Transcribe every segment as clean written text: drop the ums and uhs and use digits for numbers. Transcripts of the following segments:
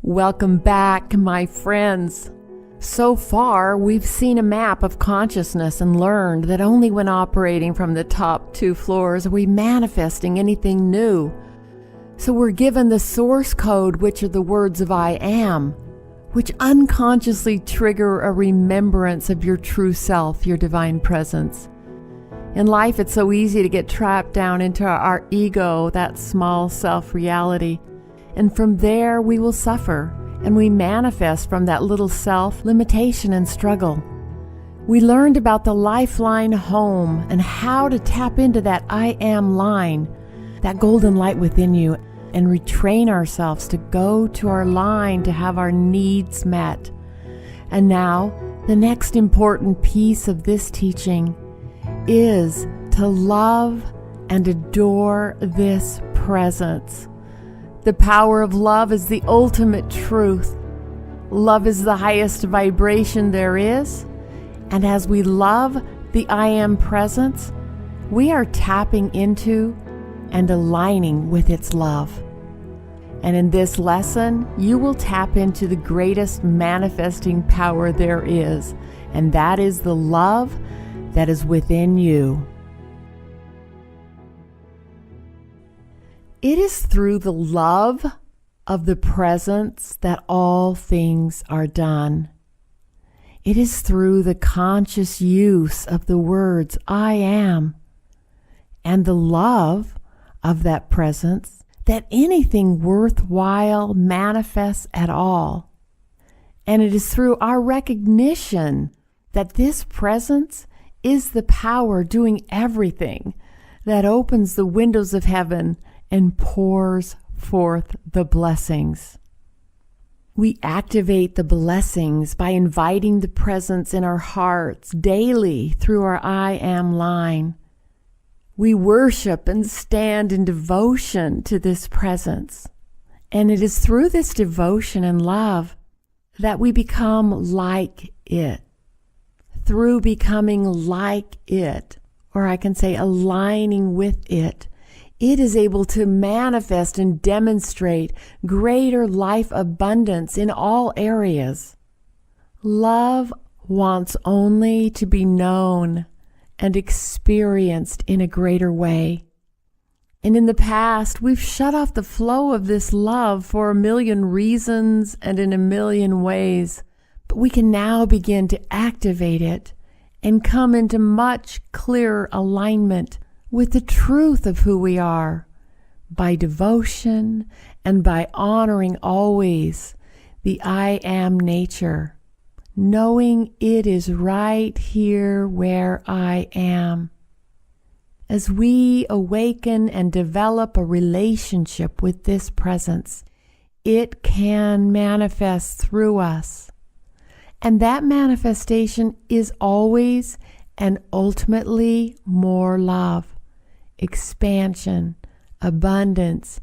Welcome back, my friends. So far, we've seen a map of consciousness and learned that only when operating from the top 2 floors are we manifesting anything new. So we're given the source code, which are the words of I am, which unconsciously trigger a remembrance of your true self, your divine presence. In life, it's so easy to get trapped down into our ego, that small self-reality. And from there, we will suffer, and we manifest from that little self limitation and struggle. We learned about the lifeline home and how to tap into that I am line, that golden light within you, and retrain ourselves to go to our line to have our needs met. And now, the next important piece of this teaching is to love and adore this presence. The power of love is the ultimate truth. Love is the highest vibration there is. And as we love the I am presence, we are tapping into and aligning with its love. And in this lesson, you will tap into the greatest manifesting power there is, and that is the love that is within you. It is through the love of the presence that all things are done. It is through the conscious use of the words I am and the love of that presence that anything worthwhile manifests at all. And it is through our recognition that this presence is the power doing everything that opens the windows of heaven and pours forth the blessings. We activate the blessings by inviting the presence in our hearts daily through our I am line. We worship and stand in devotion to this presence. And it is through this devotion and love that we become like it. Through becoming like it, or I can say aligning with it, it is able to manifest and demonstrate greater life abundance in all areas. Love wants only to be known and experienced in a greater way. And in the past, we've shut off the flow of this love for a million reasons and in a million ways. But we can now begin to activate it and come into much clearer alignment with the truth of who we are by devotion and by honoring always the I am nature, knowing it is right here where I am. As we awaken and develop a relationship with this presence, it can manifest through us. And that manifestation is always and ultimately more love, expansion, abundance,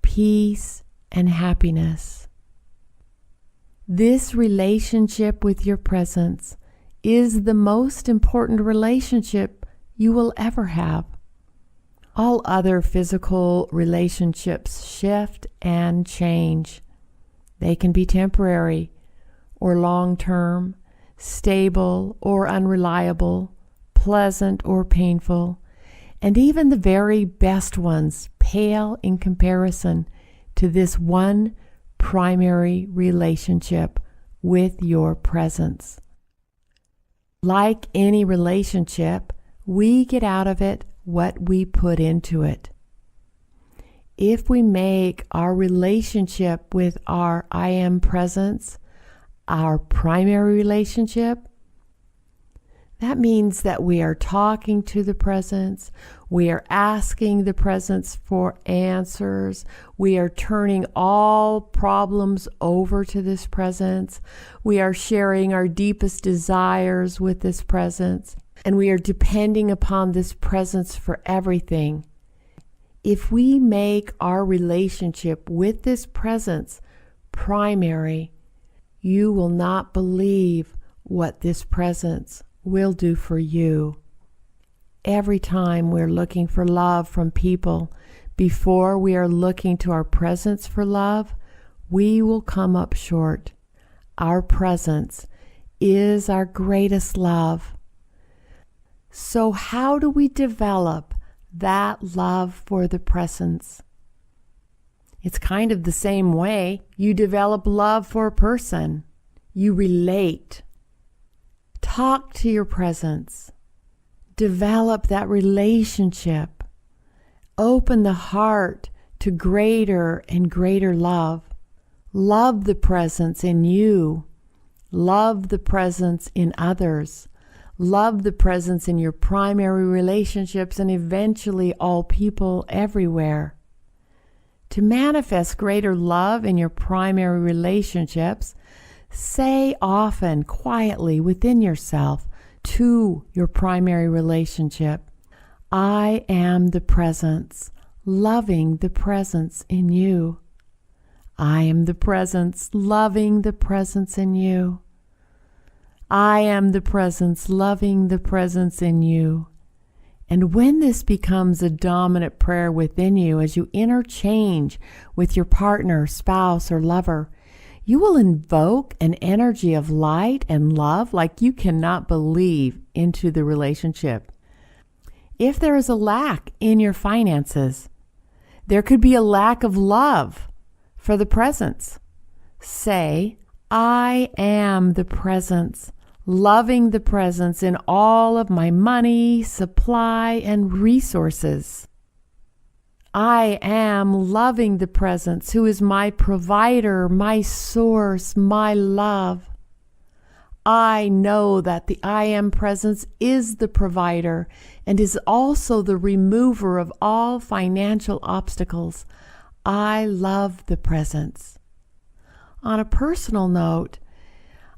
peace, and happiness. This relationship with your presence is the most important relationship you will ever have. All other physical relationships shift and change. They can be temporary or long-term, stable or unreliable, pleasant or painful, and even the very best ones pale in comparison to this one primary relationship with your presence. Like any relationship, we get out of it what we put into it. If we make our relationship with our I am presence our primary relationship, that means that we are talking to the presence, we are asking the presence for answers, we are turning all problems over to this presence, we are sharing our deepest desires with this presence, and we are depending upon this presence for everything. If we make our relationship with this presence primary, you will not believe what this presence will do for you. Every time we're looking for love from people, before we are looking to our presence for love, we will come up short. Our presence is our greatest love. So how do we develop that love for the presence? It's kind of the same way you develop love for a person. You relate. Talk to your presence. Develop that relationship. Open the heart to greater and greater love. Love the presence in you. Love the presence in others. Love the presence in your primary relationships and eventually all people everywhere. To manifest greater love in your primary relationships, say often, quietly within yourself to your primary relationship, I am the presence, loving the presence in you. I am the presence, loving the presence in you. I am the presence, loving the presence in you. And when this becomes a dominant prayer within you, as you interchange with your partner, spouse, or lover, you will invoke an energy of light and love like you cannot believe into the relationship. If there is a lack in your finances, there could be a lack of love for the presence. Say, I am the presence, loving the presence in all of my money, supply, and resources. I am loving the presence who is my provider, my source, my love. I know that the I am presence is the provider and is also the remover of all financial obstacles. I love the presence. On a personal note,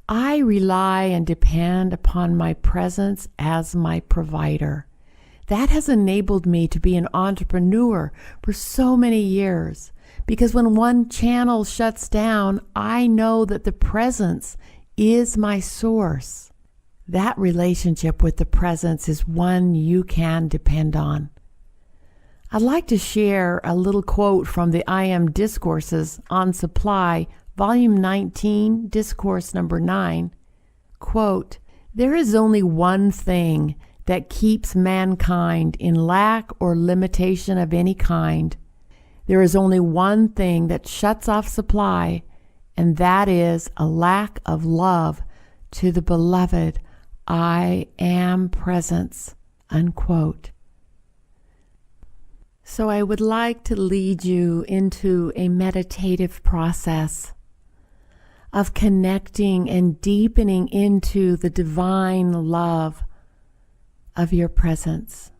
I rely and depend upon my presence as my provider. That has enabled me to be an entrepreneur for so many years, because when one channel shuts down, I know that the presence is my source. That relationship with the presence is one you can depend on. I'd like to share a little quote from the I Am Discourses on Supply, Volume 19, Discourse number 9. Quote, there is only one thing that keeps mankind in lack or limitation of any kind. There is only one thing that shuts off supply, and that is a lack of love to the beloved I am presence. Unquote. So I would like to lead you into a meditative process of connecting and deepening into the divine love of your presence.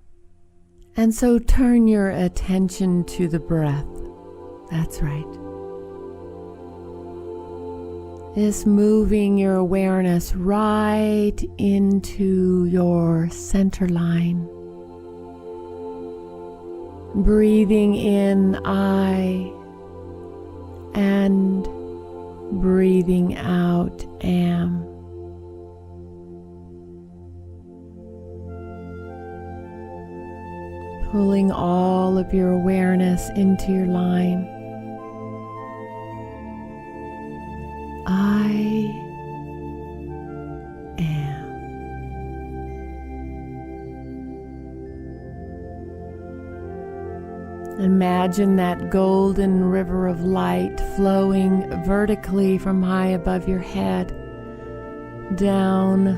And so turn your attention to the breath. That's right. Is moving your awareness right into your center line. Breathing in I and breathing out am. Pulling all of your awareness into your line. I am. Imagine that golden river of light flowing vertically from high above your head, down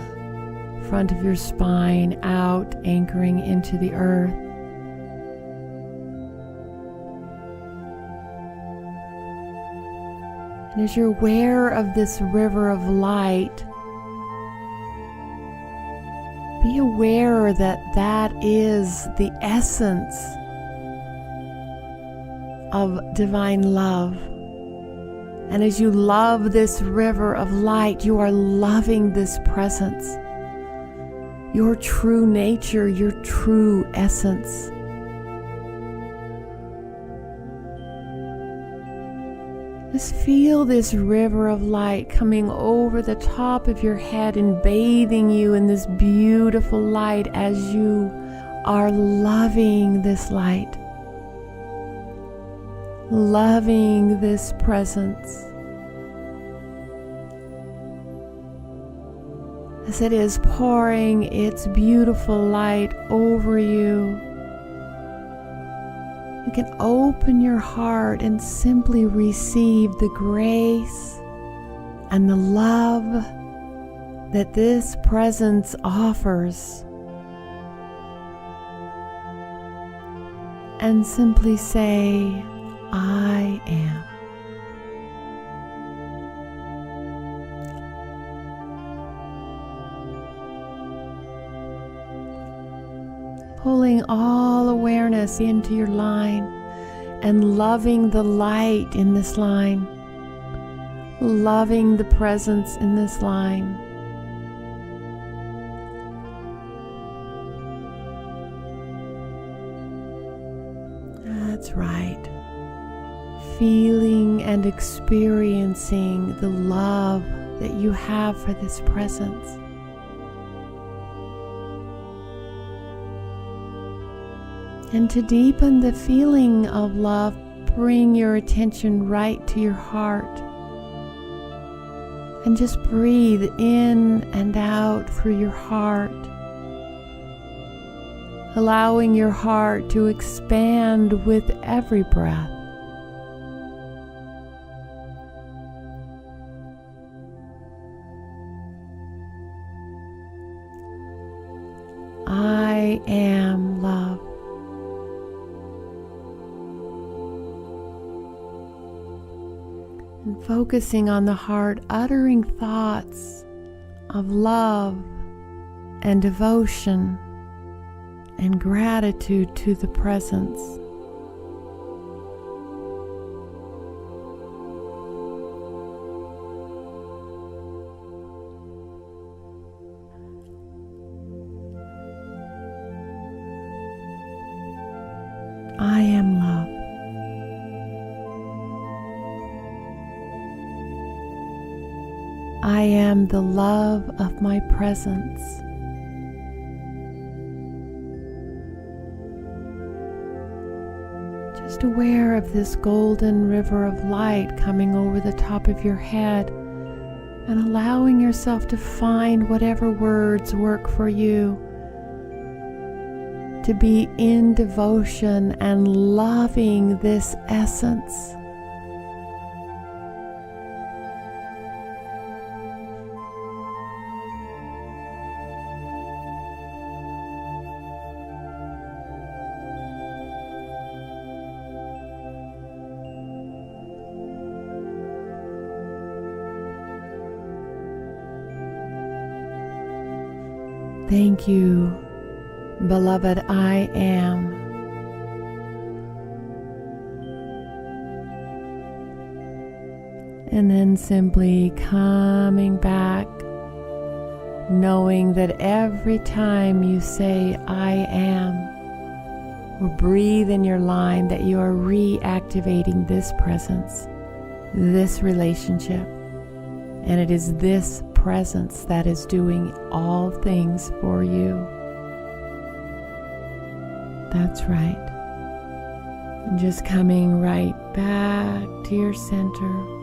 front of your spine, out, anchoring into the earth. And as you're aware of this river of light, be aware that that is the essence of divine love. And as you love this river of light, you are loving this presence, your true nature, your true essence. Just feel this river of light coming over the top of your head and bathing you in this beautiful light as you are loving this light. loving this presence as it is pouring its beautiful light over you. You can open your heart and simply receive the grace and the love that this presence offers. And simply say, I am. Pulling all awareness into your line and loving the light in this line, loving the presence in this line. That's right. Feeling and experiencing the love that you have for this presence. And to deepen the feeling of love, bring your attention right to your heart. And just breathe in and out through your heart, allowing your heart to expand with every breath. I am love. And focusing on the heart, uttering thoughts of love and devotion and gratitude to the presence. I am love. I am the love of my presence. Just aware of this golden river of light coming over the top of your head and allowing yourself to find whatever words work for you, to be in devotion and loving this essence. Thank you, beloved I am. And then simply coming back, knowing that every time you say I am, or breathe in your line, that you are reactivating this presence, this relationship. And it is this presence that is doing all things for you. That's right. And just coming right back to your center.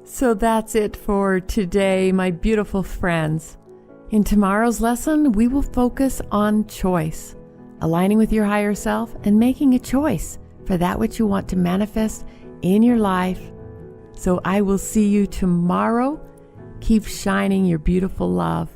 So that's it for today, my beautiful friends. In tomorrow's lesson, we will focus on choice, aligning with your higher self and making a choice for that which you want to manifest in your life. So I will see you tomorrow. Keep shining your beautiful love.